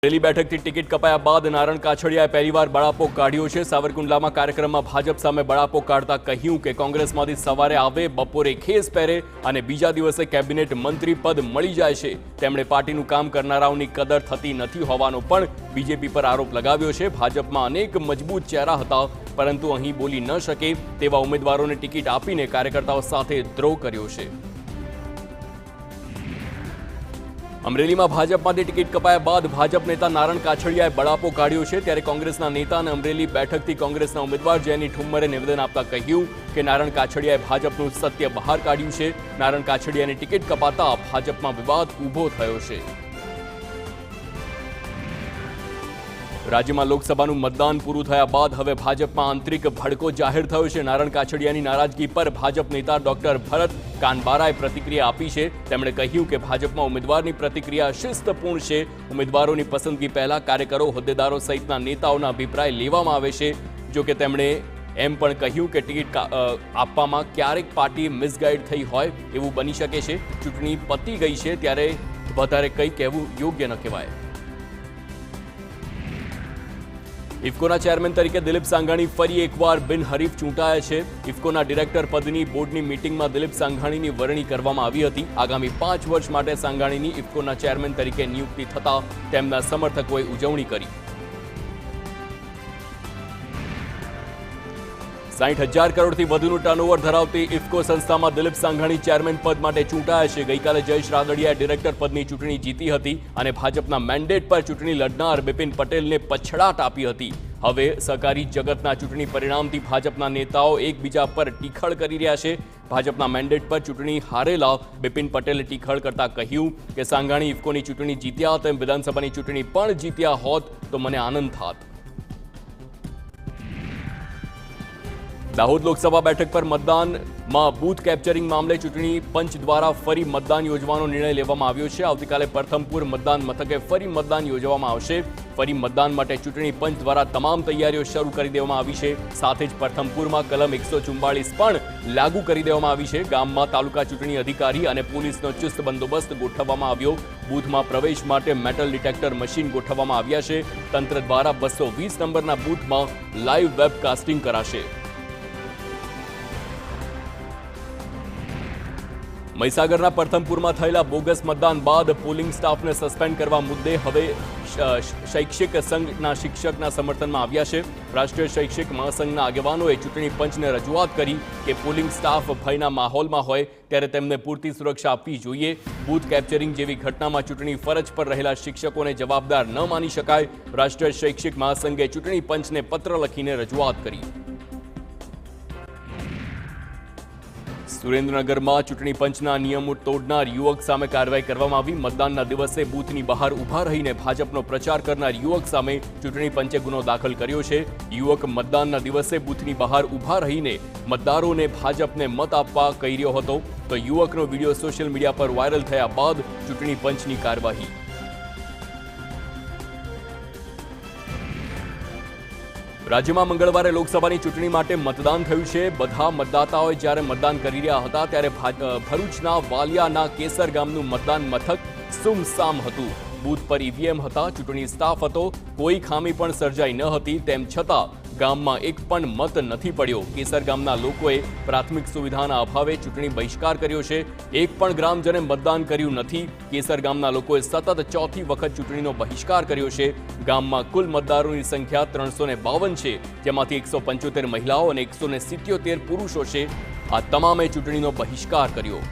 Amreli બેઠકથી ticket કપાયા બાદ નારણ કાછડિયાએ પહેલીવાર બળાપો કાઢ્યો છે। સાવરકુંડલામાં કાર્યક્રમમાં ભાજપ સામે બળાપો કાઢતા કહ્યું કે કોંગ્રેસમાંથી સવારે આવે, બપોરે ખેસ પહેરે અને બીજા દિવસે કેબિનેટ મંત્રી પદ મળી જાય છે। તેમણે પાર્ટીનું કામ કરનારાઓની કદર થતી નથી હોવાનો પણ બીજેપી પર આરોપ લગાવ્યો છે। ભાજપમાં અનેક મજબૂત ચહેરા હતા, પરંતુ અહીં બોલી ન શકે તેવા ઉમેદવારોને ટિકિટ આપીને કાર્યકર્તાઓ સાથે દ્રોહ કર્યો છે। અમરેલીમાં ભાજપમાંથી ટિકિટ કપાયા બાદ ભાજપ નેતા નારણ કાછડિયાએ બળાપો કાઢ્યો છે। ત્યારે કોંગ્રેસના નેતા અને અમરેલી બેઠકથી કોંગ્રેસના ઉમેદવાર જેની ઠુમ્મરે નિવેદન આપતા કહ્યું કે નારણ કાછડિયાએ ભાજપનું સત્ય બહાર કાઢ્યું છે। નારણ કાછડિયાની ટિકિટ કપાતા ભાજપમાં વિવાદ ઊભો થયો છે। રાજ્યમાં લોકસભાનું મતદાન પૂરું થયા બાદ હવે ભાજપમાં આંતરિક ભડકો જાહેર થયો છે। નારણ કાછડિયાની નારાજગી પર ભાજપ નેતા ડોક્ટર ભરત કાનબારાએ પ્રતિક્રિયા આપી છે। તેમણે કહ્યું કે ભાજપમાં ઉમેદવારની પ્રતિક્રિયા શિસ્તપૂર્ણ છે। ઉમેદવારોની પસંદગી પહેલા કાર્યકરો, હોદ્દેદારો સહિતના નેતાઓના અભિપ્રાય લેવામાં આવે છે। જો કે તેમણે એમ પણ કહ્યું કે ટિકિટ આપવામાં ક્યારેક પાર્ટી મિસગાઈડ થઈ હોય એવું બની શકે છે। ચૂંટણી પતી ગઈ છે ત્યારે વધારે કંઈ કહેવું યોગ્ય ન કહેવાય। ઇફકોના ચેરમેન તરીકે દિલીપ સાંઘાણી ફરી એકવાર બિનહરીફ ચૂંટાયા છે। ઇફકોના ડિરેક્ટર પદની બોર્ડની મીટિંગમાં દિલીપ સાંઘાણીની વરણી કરવામાં આવી હતી। આગામી 5 વર્ષ માટે સાંઘાણીની ઇફકોના ચેરમેન તરીકે નિયુક્તિ થતા તેમના સમર્થકોએ ઉજવણી કરી। 60,000 કરોડથી વધુનું ટર્નઓવર ધરાવતી ઇફકો સંસ્થામાં દિલીપ સાંઘાણી ચેરમેન પદ માટે ચૂંટાયા છે। ગઈકાલે જયેશ રાદડિયાએ ડિરેક્ટર પદની ચૂંટણી જીતી હતી અને ભાજપના મેન્ડેટ પર ચૂંટણી લડનાર બિપિન પટેલને પછડાટ આપી હતી। હવે સહકારી જગતના ચૂંટણી પરિણામથી ભાજપના નેતાઓ એકબીજા પર ટીખળ કરી રહ્યા છે। ભાજપના મેન્ડેટ પર ચૂંટણી હારેલા બિપિન પટેલે ટીખળ કરતા કહ્યું કે સાંઘાણી ઇફકોની ચૂંટણી જીત્યા તેમ વિધાનસભાની ચૂંટણી પણ જીત્યા હોત તો મને આનંદ થાત। દાહોદ લોકસભા બેઠક પર મતદાનમાં બૂથ કેપ્ચરિંગ મામલે ચૂંટણી પંચ દ્વારા ફરી મતદાન યોજવાનો નિર્ણય લેવામાં આવ્યો છે। આવતીકાલે પ્રથમપુર મતદાન મથકે ફરી મતદાન યોજવામાં આવશે। ફરી મતદાન માટે ચૂંટણી પંચ દ્વારા તમામ તૈયારીઓ શરૂ કરી દેવામાં આવી છે। સાથે જ પ્રથમપુરમાં કલમ 144 પણ લાગુ કરી દેવામાં આવી છે। ગામમાં તાલુકા ચૂંટણી અધિકારી અને પોલીસનો ચુસ્ત બંદોબસ્ત ગોઠવવામાં આવ્યો। બૂથમાં પ્રવેશ માટે મેટલ ડિટેક્ટર મશીન ગોઠવવામાં આવ્યા છે। તંત્ર દ્વારા 220 નંબરના બૂથમાં લાઈવ વેબકાસ્ટિંગ કરાશે। મહીસાગરના પ્રથમપુરમાં થયેલા બોગસ મતદાન બાદ પોલિંગ સ્ટાફને સસ્પેન્ડ કરવા મુદ્દે હવે શૈક્ષિક સંઘના શિક્ષકના સમર્થનમાં આવ્યા છે। રાષ્ટ્રીય શૈક્ષિક મહાસંઘના આગેવાનોએ ચૂંટણી પંચને રજૂઆત કરી કે પોલિંગ સ્ટાફ ભયના માહોલમાં હોય ત્યારે તેમને પૂરતી સુરક્ષા આપવી જોઈએ। બૂથ કેપ્ચરિંગ જેવી ઘટનામાં ચૂંટણી ફરજ પર રહેલા શિક્ષકોને જવાબદાર ન માની શકાય। રાષ્ટ્રીય શૈક્ષિક મહાસંઘે ચૂંટણી પંચને પત્ર લખીને રજૂઆત કરી। સુરેન્દ્રનગરમાં ચૂંટણી પંચના નિયમો તોડનાર યુવક સામે કાર્યવાહી કરવામાં આવી। મતદાનના દિવસે બૂથની બહાર ઊભા રહીને ભાજપનો પ્રચાર કરનાર યુવક સામે ચૂંટણી પંચે ગુનો દાખલ કર્યો છે। યુવક મતદાનના દિવસે બૂથની બહાર ઊભા રહીને મતદારોને ભાજપને મત આપવા કહી રહ્યો હતો તો યુવકનો વિડીયો સોશિયલ મીડિયા પર વાયરલ થયા બાદ ચૂંટણી પંચની કાર્યવાહી। રાજ્યમાં મંગળવારે લોકસભાની ચૂંટણી માટે મતદાન થયું છે। બધા મતદાતાઓએ જ્યારે મતદાન કરી રહ્યા હતા ત્યારે ભરૂચના વાલિયાના કેસર ગામનું મતદાન મથક સુમસામ હતું। બૂથ પર ઈવીએમ હતા, ચૂંટણી સ્ટાફ હતો, કોઈ ખામી પણ સર્જાઈ ન હતી। તેમ છતાં ગામમાં એક પણ મત નથી પડ્યો। કેસર ગામના લોકોએ પ્રાથમિક સુવિધાના અભાવે ચૂંટણી બહિષ્કાર કર્યો છે। એક પણ ગ્રામજને મતદાન કર્યું નથી। કેસર ગામના લોકોએ સતત ચોથી વખત ચૂંટણીનો બહિષ્કાર કર્યો છે। ગામમાં કુલ મતદારોની સંખ્યા 352 છે, જેમાંથી 175 મહિલાઓ અને 177 પુરુષો છે। આ તમામે ચૂંટણીનો બહિષ્કાર કર્યો।